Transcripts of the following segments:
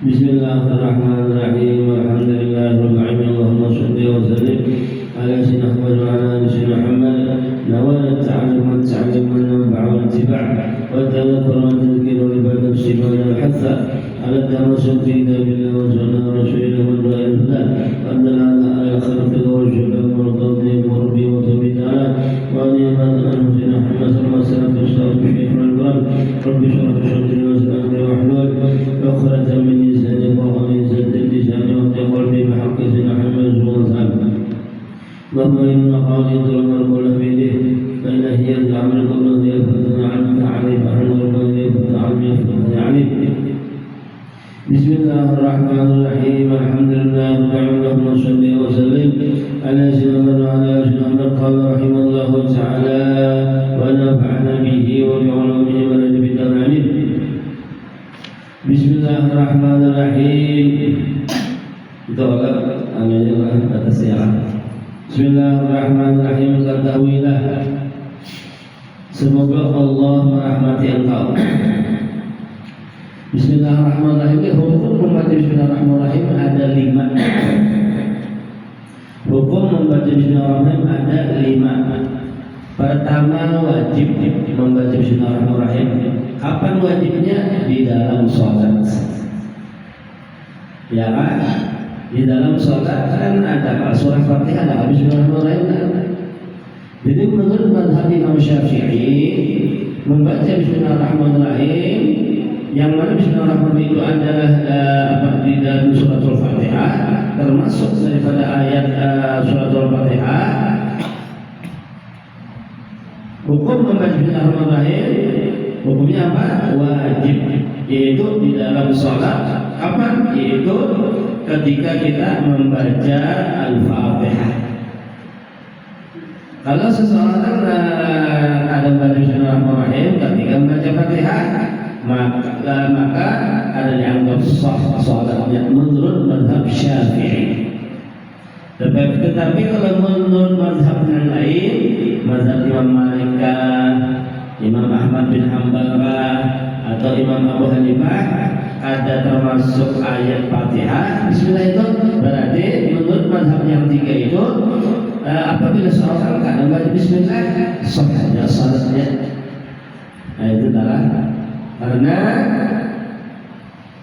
Bismillahirrahmanirrahim. Alhamdulillahirabbil alamin. Allahumma shalli wa sallim ala sayyidina Muhammad wa ala ali sayyidina Muhammad. Nawala ta'allum wa ta'lim wa naf'a wa ittiba' wa tadhakkur wa tadhkir wa ibadah sifat wal hatha ala tamasuk fi kitabillah wa sunnah rasulillah wa al huda wa dalala ala khalqi wa shukran wa tadhim wa rabbi wa tabitala wa ni'mat anfusina Muhammad sallallahu alaihi wasallam fi syarih al-Qur'an rabbi shrah li sadri wa yassir li amri wahlul 'uqdatam min lisani yafqahu lisani wa qalbi bihaqqi sayyidina Muhammad sallallahu alaihi wasallam. Allahumma inna khalidul marqul bidih fa inna hiya al-amr alladhi yafatana 'an ta'rif al-alladhi yafatana 'an Bismillahirrahmanirrahim. Alhamdulillah Allahumma shalli wa sallim ala sayyidina wa ala ali Muhammad qala rahimallahu ta'ala wa nafa'ana bihi wa bi 'ulumihi wa bi tamamin. Bismillahirrahmanirrahim. Itu adalah atas ya. Bismillahirrahmanirrahim. Ketahuilah, semoga Allah merahmati engkau. Bismillahirrahmanirrahim. Hukum membaca Bismillahirrahmanirrahim ada 5. Hukum membaca Bismillahirrahmanirrahim ada 5. Pertama, wajib membaca Bismillahirrahmanirrahim. Kapan wajibnya? Di dalam sholat. Ya kan? Di dalam sholat kan ada surah Fatihah, ada Bismillahirrahmanirrahim. Jadi menurut mazhab Imam Syafi'i, membaca Bismillahirrahmanirrahim, yang mana Bismillahirrahmanirrahim itu adalah di dalam suratul Fatihah, termasuk daripada ayat suratul Fatihah. Hukum membaca Bismillahirrahmanirrahim, hukumnya apa? Wajib, yaitu di dalam sholat. Kapan? Yaitu ketika kita membaca Al-Fatihah. Kalau seseorang ada membaca Bismillahirrahmanirrahim ketika membaca Fatihah, maka ada dianggap sah sholatnya menurut mazhab Syafi'i. Tetapi kalau menurut mazhab yang lain, mazhab Imam Malik, Imam Ahmad bin Hanbal atau Imam Abu Hanifah, ada termasuk ayat Fatihah Bismillah itu berarti menurut mazhab yang 3 itu apabila seorang kadang baca Bismillah sahnya salatnya. Nah itu adalah karena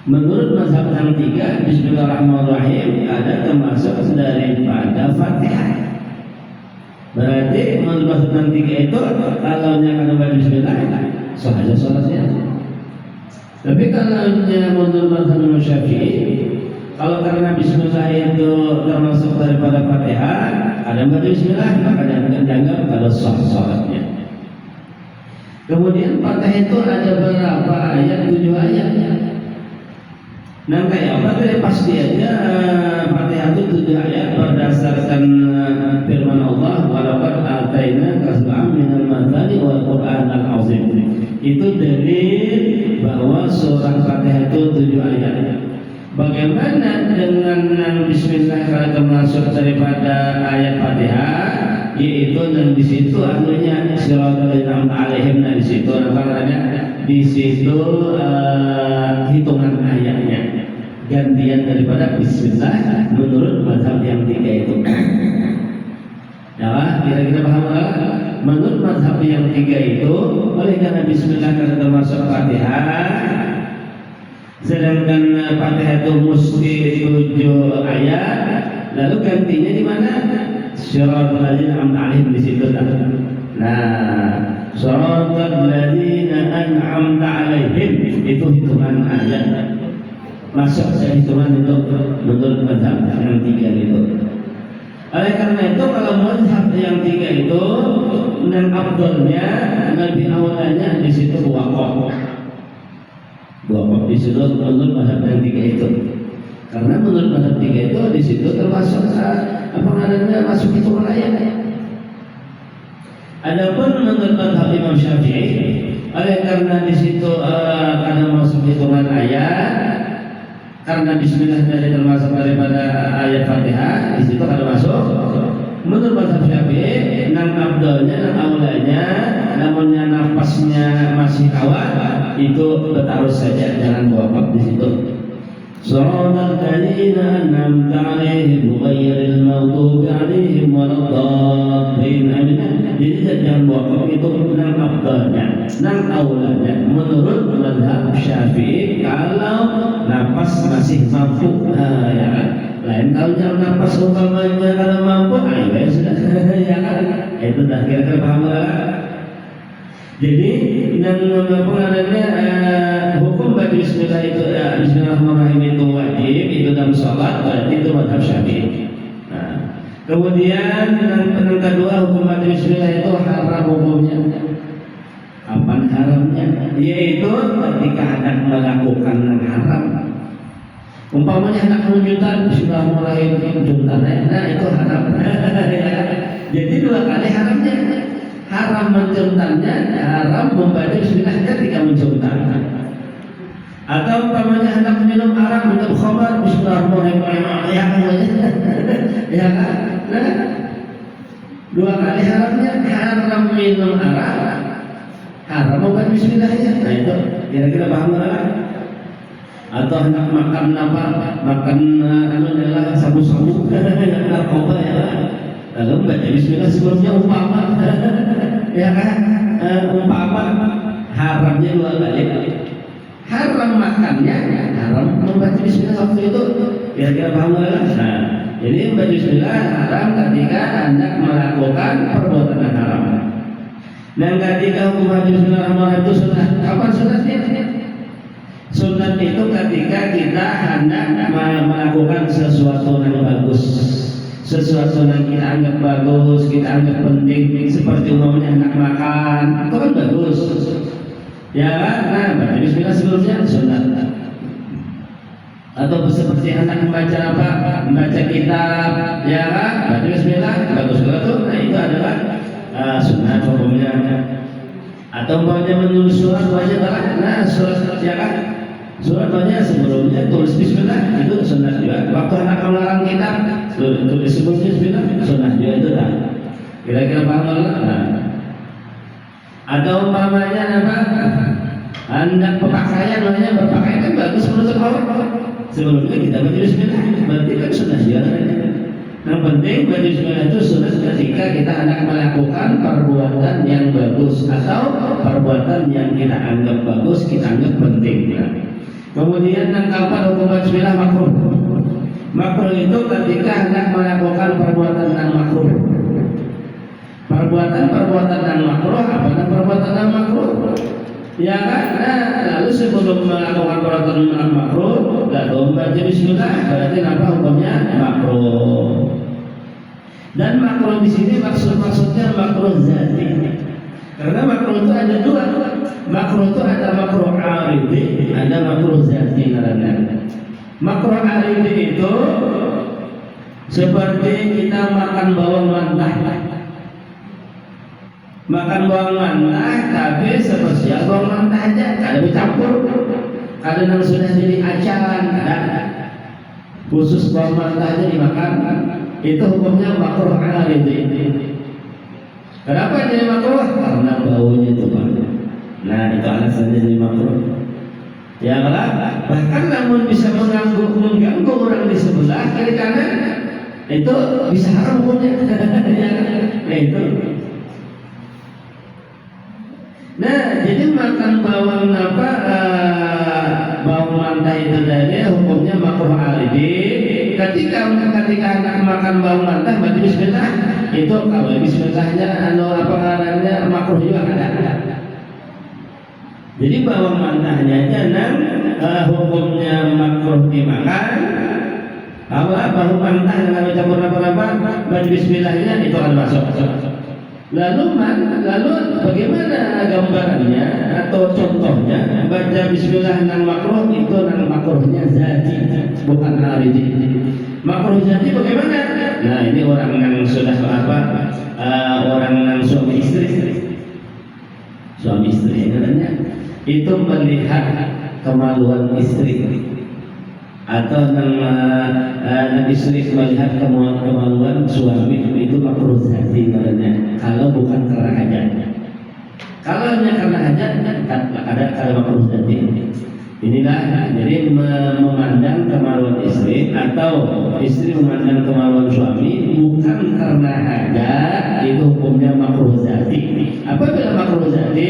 menurut mazhab yang 3 Bismillahirrahmanirrahim ada termasuk daripada Fatihah. Berarti menurut mazhab yang 3 itu kalau kadang baca Bismillah sahnya salatnya. Tapi kalau menurut mazhab Imam Syafi'i, kalau karena Bismillah itu termasuk daripada Fatihah, ada baca Bismillah maka dianggap kalau sah salatnya. Kemudian Fatihah itu ada berapa ayat? 7 ayat. Nah kayak apa? Dari pasti aja Fatihah itu 7 ayat berdasarkan firman Allah, walaqad ataina kasba'an minal mathani wal Qur'anal azim. Itu dalil bahwa surah Fatihah itu 7 ayat. Bagaimana dengan Bismillah kalau termasuk daripada ayat Fatihah, yaitu dan di situ artinya siratal ladzina an'amta 'alaihim. Nah di situ namanya di situ hitungan ayatnya gantian daripada Bismillah menurut mazhab yang 3 itu. Ya, kira-kira paham lah? Menurut mazhab yang 3 itu, oleh karena Bismillah karena termasuk Fatihah, sedangkan Fatihah itu mesti 7 ayat, lalu gantinya di mana? Siratal ladzina an'amta 'alaihim di situ. Nah, siratal ladzina an'amta 'alaihim itu hitungan ayat. Masuk hitungan itu menurut mazhab yang 3 itu. Oleh karena itu kalau mazhab yang 3 itu dan afdalnya lebih awalnya di situ wakaf di situ menurut mazhab yang 3 itu. Karena menurut mazhab 3 itu di situ termasuk masuk hitungan ayat. Adapun menurut mazhab Imam Syafi'i, oleh karena di situ ada masuk hitungan ayat. Karena Bismillah dari termasuk daripada ayat Fatihah, di situ ada masuk. Menurut mazhab Syafi'i, nang abdolnya, nang awalnya, namunnya nafasnya masih awal, itu bertaruh saja, jangan wakaf di situ. صراط الذين أنعمت عليهم غير المغضوب عليهم ولا الضالين آمين. Jadi jangan wakaf itu nang afdalnya, nang aulanya menurut mazhab Syafi'i kalau napas masih mampu, ya kan. Lain kalau jangan napas umpamanya kalau mampu, ayo sudah, ya kan. Itu dah kira-kira paham lah. Jadi yang pengarangnya hukum baca Bismillah itu Bismillahirrahmanirrahim itu wajib, itu dalam sholat, berarti itu mazhab Syafi'i. Nah, kemudian yang kedua hukum baca Bismillah itu haram hukumnya. Kapan haramnya? Yaitu ketika hendak melakukan yang haram. Umpamanya hendak menunjukkan Bismillahirrahmanirrahim juntan, nah itu haram. Jadi dua kali haramnya. Haram menciumtannya, haram membaca bismillah ketika menciumtan. Atau umpamanya hendak minum arak, minum khamar, bismillahirrahmanirrahim, ya kan? Nah, dua kali haramnya, haram minum arak, haram membaca bismillahnya. Nah itu kira-kira paham lah. Atau hendak makan apa? Makan adalah sabu-sabu, narkoba ya. Lalu baca bismillah sebelumnya umpama, ya kan? Umpama haramnya dua kali. Haram makannya, haram membaca bismillah waktu itu. Kira-kira paham lah. Nah, jadi membaca bismillah haram ketika hendak melakukan perbuatan yang haram. Dan ketika hukum baca bismillahirrahmanirrahim itu sunnah. Kapan sunnahnya? Sunnah itu ketika kita hendak melakukan sesuatu yang bagus. Sesuatu yang kita anggap bagus, kita anggap penting, seperti umumnya hendak makan, itu kan bagus, ya kan? Nah, baca bismillah sebelumnya sunat. Atau seperti hendak membaca apa? Membaca kitab, ya kan? Baca bismillah, bagus itu. Nah itu adalah sunat hukumnya. Atau umpamanya menulis surat baca nah surat ya kan? Surat banyak sebelumnya tulis bismillah itu sunnah juga. Waktu anak melarang kita tulis sebelumnya bismillah sunnah juga itu dah. Kira-kira paham lah. Nah. Atau umpamanya apa? Hendak berpakaian, makanya berpakaian kan bagus menutup aurat. Sebelumnya kita baca bismillah, berarti kan sunnah juga. Yang penting baca bismillah itu sunnah ketika kita hendak melakukan perbuatan yang bagus atau perbuatan yang kita anggap bagus, kita anggap penting. Ya. Kemudian kapan hukum bismillah makruh? Makruh itu ketika hendak melakukan perbuatan yang makruh. Perbuatan yang makruh apa? Perbuatan yang makruh. Ya kan? Nah, lalu sebelum melakukan perbuatan yang makruh, lalu membaca bismillah, berarti apa hukumnya? Makruh. Dan makruh di sini maksudnya makruh zati. Karena makruh itu ada dua. Makruh itu ada makruh aridi, ada makruh zati namanya. Makruh aridi itu seperti kita makan bawang mentah. Makan bawang mentah, tapi spesial bawang mentah aja, kada dicampur. Kadang yang sudah jadi acaran, kadang khusus bawang mentah aja dimakan. Itu hukumnya makruh aridi. Kenapa jadi makruh? Karena baunya itu banyak. Nah itu alasannya jadi makruh. Ya kan? Bahkan namun bisa mengganggu orang di sebelah kiri kanan, itu bisa haram hukumnya. Nah itu. Nah jadi makan bawang bawang mentah itu tadi hukumnya makruh aridi. Ketika anak makan bawang mentah berarti bismillah. Itu kalau bismillahnya makruh juga ada. Jadi bawang mentahnya jangan hukumnya makruh dimakan. Bawang mentah dengan campur apa-apa, baca bismillahnya itu akan masuk. Lalu bagaimana gambarannya atau contohnya baca bismillah yang makruh itu yang makruhnya zati, bukan aridi. Makruh zati bagaimana? Nah ini orang yang sudah orang yang suami istri namanya itu melihat kemaluan istri atau istri melihat kemaluan suami itu makruh zati namanya. Kalau bukan karena hajat, kalau hanya karena hajat ada makruh zati. Inilah jadi memandang kemaluan istri atau istri memandang kemaluan suami bukan karena ada, itu hukumnya makruh zati. Apabila makruh zati,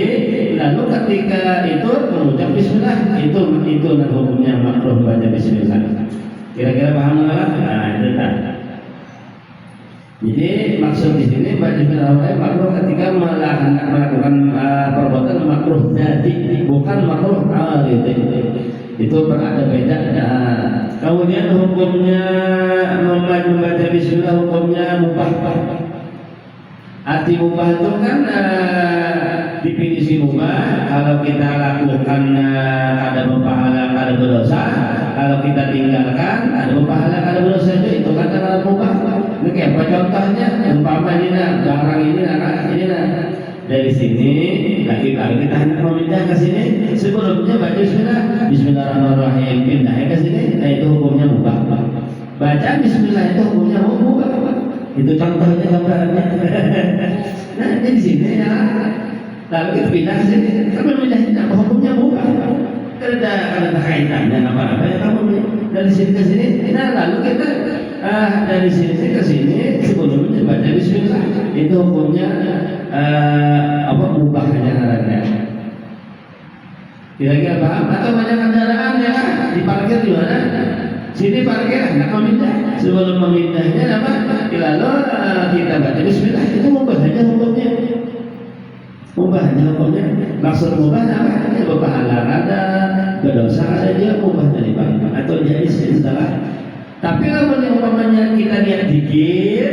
lalu ketika itu mengucap bismillah, itu hukumnya makruh baca bismillah. Kira-kira paham nggak? Nah itu kan. Jadi maksud di sini baca bismillah makruh ketika melakukan perbuatan makruh zati, bukan makruh itu berada beda. Kemudian hukumnya membaca bismillah hukumnya mubah. Arti mubah itu kan definisi mubah. Kalau kita lakukan ada berpahala, ada berdosa. Kalau kita tinggalkan ada berpahala, ada berdosa. Itu kata mubah. Ini kayak apa contohnya? Umpama ini barang ini dari sini lagi kita hendak memindah ke sini, sebelumnya baca bismillahirrahmanirrahim, pindah ke sini. Nah itu hukumnya mubah. Baca bismillah itu hukumnya mubah. Itu contohnya gambarnya. Nah di sini ya. Lalu kita pindah ke sini, tapi pindahnya apa hukumnya mubah. Ada kaitannya apa-apa ya kamu dari sini ke sini. Nah lalu kita dari sini ke sini sebelumnya baca bismillah itu hukumnya mubah aja caranya. Kira-kira paham? Atau banyak kendaraan ya diparkir di mana? Sini parkir, nak memindah. Sebelum memindahnya apa? Lalu kita baca bismillah itu mubah aja hukumnya. Mubah aja hukumnya. Maksud mubah apa? Ya berpahala ada, berdosa ada, dia mubah dari bang atau jadi istilah. Tapi kalau umpamanya kita lihat zikir,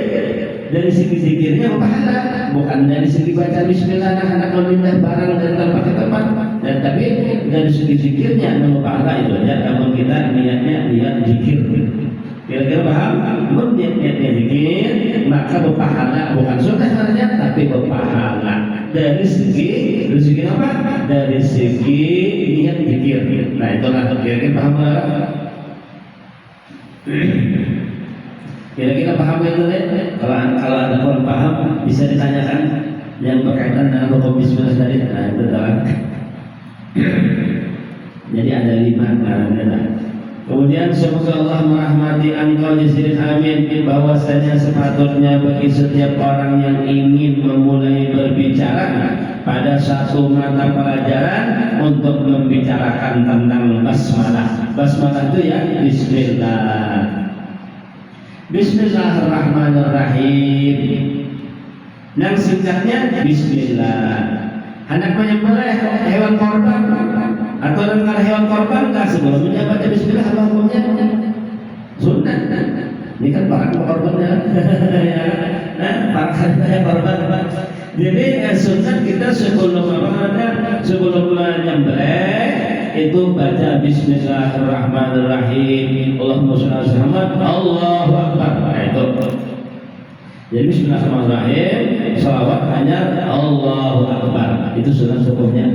dari segi zikirnya berpahala, bukan dari segi baca bismillah anak memindah barang dari tempat ke tempat. Dan tapi dari segi zikirnya berpahala itu aja. Kalau kita niatnya niat zikir, kira-kira paham? Kalau niatnya zikir, maka berpahala, bukan sunnah saja, tapi berpahala. Dari segi apa? Dari segi niat zikir. Nah itulah kira-kira paham nggak? Kira-kira paham itu deh? Kalau ada orang paham bisa ditanyakan yang berkaitan dengan hukum bismillah tadi. Nah itu adalah. Jadi ada 5 nah. Kemudian semoga Allah merahmati engkau jazilin amin, bahwasanya sepatutnya bagi setiap orang yang ingin memulai berbicara pada satu mata pelajaran untuk membicarakan tentang basmalah. Basmalah itu ya bismillah. Bismillahirrahmanirrahim. Yang singkatnya bismillah. Hendak menyembelih hewan korban atau dengan hewan korban enggak sebelumnya baca bismillah apa hukumnya? Sunnah. Ini kan para korbannya. Para korban. Jadi sunnah kita sebelum menyembelih itu baca bismillahirrahmanirrahim. Allahumma shalli ala Muhammad. Allahu akbar. Nah, itu. Jadi bismillahirrahmanirrahim, salawat hanya Allahu akbar. Itu sunnah hukumnya.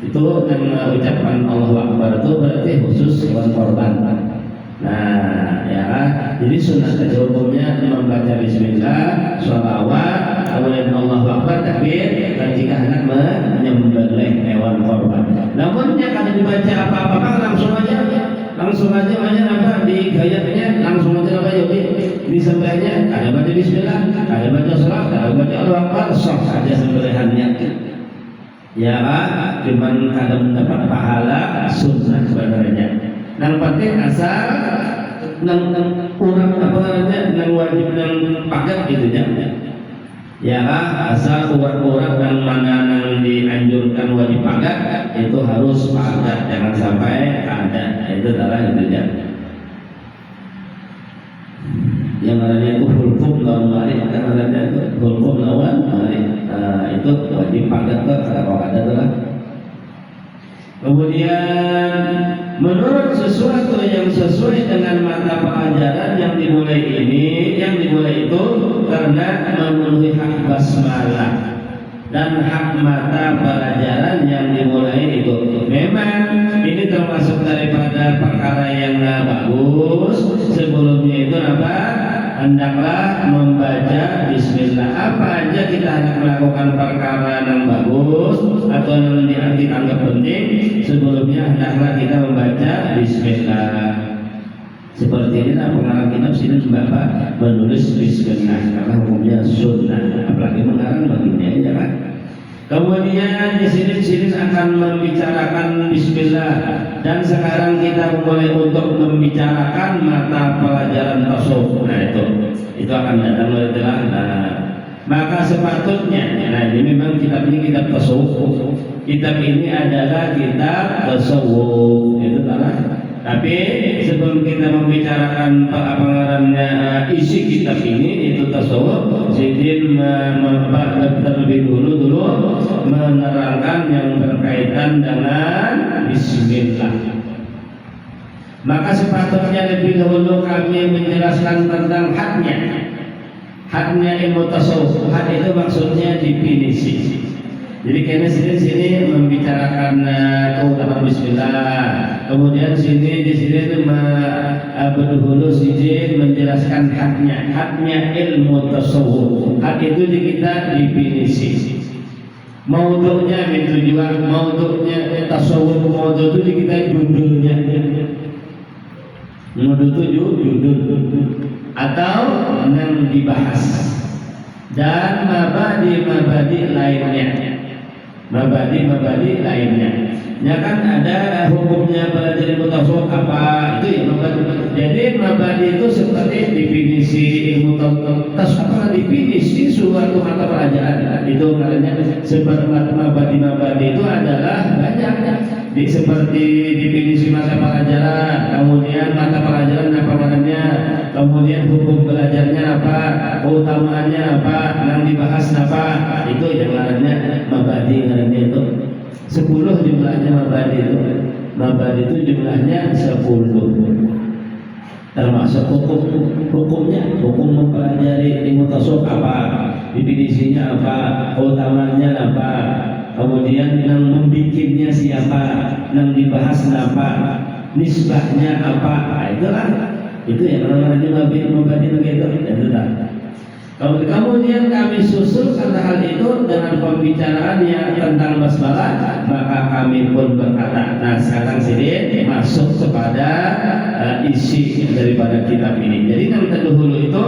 Itu dengan ucapan Allahu akbar itu berarti khusus hewan korban. Nah, ya. Jadi sunnah hukumnya membaca bismillah, salawat, kemudian Allahu akbar, takbir ketika hendak menyembelih hewan korban. Namun kalau dibaca apa-apa langsung aja banyak apa di gayanya langsung aja apa di sembelihnya ada baca bismillah, ada baca salat, ada baca Allahu akbar, sah saja sembelihannya. Ya, cuman kada mendapat pahala sunnah sebenarnya. Yang penting asal nang kurang apa namanya nang wajib nang paket gitu ya. Ya, asal urat-urat dan mana yang dianjurkan wajib paket itu harus paket, jangan sampai ada. Itu adalah itu ya. Yang adanya itu hukum lawan mari, kan adanya itu hukum lawan mari. Itu wajib paket tuh kalau ada tuh lah. Kemudian menurut sesuatu yang sesuai dengan mata pelajaran yang dimulai itu karena memenuhi hak basmalah dan hak mata pelajaran yang dimulai itu. Memang ini termasuk daripada perkara yang bagus. Sebelumnya itu apa? hendaklah membaca bismillah. Apa aja kita hendak melakukan perkara yang bagus atau yang dianggap penting, sebelumnya hendaklah kita membaca bismillah. Seperti inilah pengarang kitab sini Bapak menulis bismillah karena hukumnya sunnah, apalagi mengarang baginya ya kan. Kemudian di sini akan membicarakan bismillah, dan sekarang kita mulai untuk membicarakan mata pelajaran tasawuf. Nah itu akan datang oleh telah. Maka sepatutnya, nah ini memang kitab ini kitab tasawuf. Kitab ini adalah kitab tasawuf, itu telah. Tapi sebelum kita membicarakan pengarangnya isi kitab ini itu tasawuf, Sidin terlebih dulu menerangkan yang berkaitan dengan bismillah. Maka sepatutnya lebih dahulu kami menjelaskan tentang hadnya ilmu tasawuf. Had itu maksudnya definisi. Jadi karena sini membicarakan keutamaan bismillah. Kemudian di sini berdahulu sini menjelaskan hadnya ilmu tasawuf. Had itu di kita definisi. Maudhu'nya tujuan, maudhu'nya tasawuf, maudhu' itu di kita judulnya. Maudhu' itu judul atau yang dibahas, dan mabadi lainnya. Mabadi lainnya. Ya kan ada hukumnya belajar ilmu tasawuf apa itu ya mabadi. Jadi mabadi itu seperti definisi ilmu tasawuf, apa definisi suatu mata pelajaran. Itu namanya seperti mabadi itu adalah banyak. Seperti definisi mata pelajaran, kemudian mata pelajaran apa maknanya, kemudian hukum belajarnya apa, keutamaannya apa, yang dibahas apa, itu yang namanya mabadi. Itu 10 jumlahnya mabadi itu. Mabadi itu jumlahnya 10. Termasuk hukum mempelajari ilmu tasawuf apa, definisinya apa, keutamaannya apa, kemudian yang membikinnya siapa, yang dibahas apa, nisbahnya apa. Itu yang namanya mabadi begitu. Kemudian kami susulkan hal itu dengan pembicaraan yang tentang basmalah, maka kami pun berkata, nah sekarang sini masuk kepada isi daripada kitab ini. Jadi yang terdahulu itu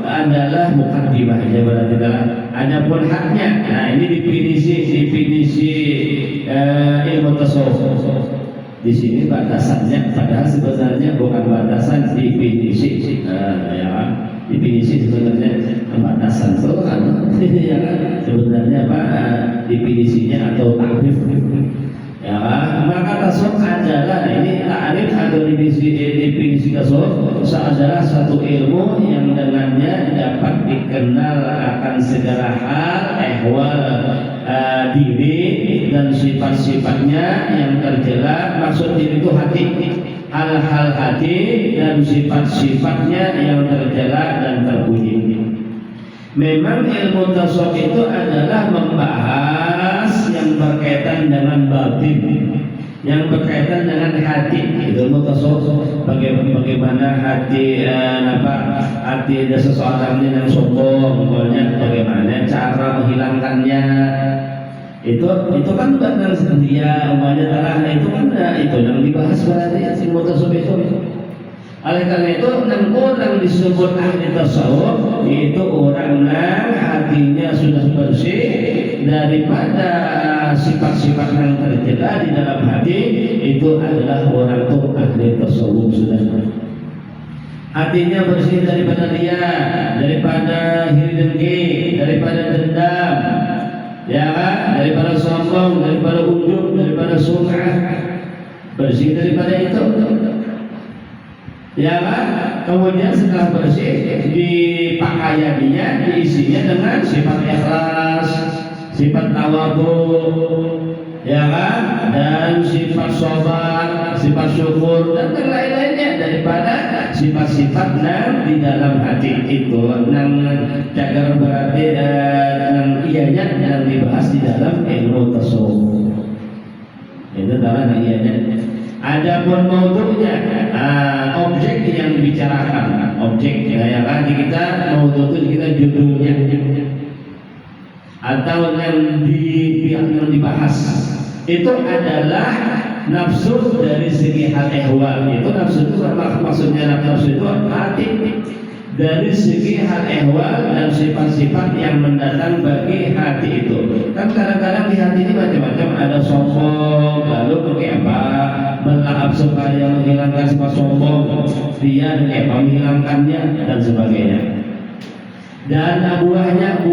adalah mukaddimah aja berarti adalah. Adapun haknya, nah ini definisi ilmu tasawuf. Di sini batasannya, padahal sebenarnya bukan batasan definisi. Definisi sebenarnya batasan itu kan, ya kan? Sebenarnya apa definisinya atau takrif? Ya kan? Maka tasawuf adalah ini takrif atau definisi tasawuf adalah satu ilmu yang dengannya dapat dikenal akan segala hal, ehwal diri dan sifat-sifatnya yang tercela. Maksud diri itu hati. Hal-hal hati dan sifat-sifatnya yang tercela dan terpuji. Memang ilmu tasawuf itu adalah membahas yang berkaitan dengan batin, yang berkaitan dengan hati. Ilmu tasawuf bagaimana hati hati seseorang yang sombong, bagaimana cara menghilangkannya. Itu kan bukan dia umpamanya telah itu kan itu yang dibahas berarti ilmu tasawuf itu. Oleh karena itu orang disebut ahli tasawuf itu orang yang hatinya sudah bersih daripada sifat-sifat yang tercela di dalam hati. Itu adalah orang itu ahli tasawuf sudah. Hatinya bersih daripada riya, daripada iri dengki, daripada dendam, ya kan? Daripada sombong, daripada ujub, daripada sum'ah, bersih daripada itu, ya kan? Kemudian setelah bersih, dipakaiannya, diisinya dengan sifat ikhlas, sifat tawadhu, ya kan? Dan sifat sabar, sifat syukur, dan lain-lainnya daripada sifat-sifat yang di dalam hati itu. Yang cagar berarti yang ianya yang dibahas di dalam ilmu tasawuf. Itu adalah yang ianya. Adapun maudhu'nya, objek yang dibicarakan, objek ya kan kita mau tutup kita judulnya atau yang dibahas itu adalah nafsu dari segi hal ehwal. Itu nafsu itu maksudnya nafsu itu hati dari segi hal ehwal dan sifat-sifat yang mendatang bagi hati itu. Kan kadang-kadang di hati ini macam-macam, ada sombong, lalu pakai apa? Melahap supaya menghilangkan sifat sombong, dia menghilangkannya dan sebagainya. Dan buahnya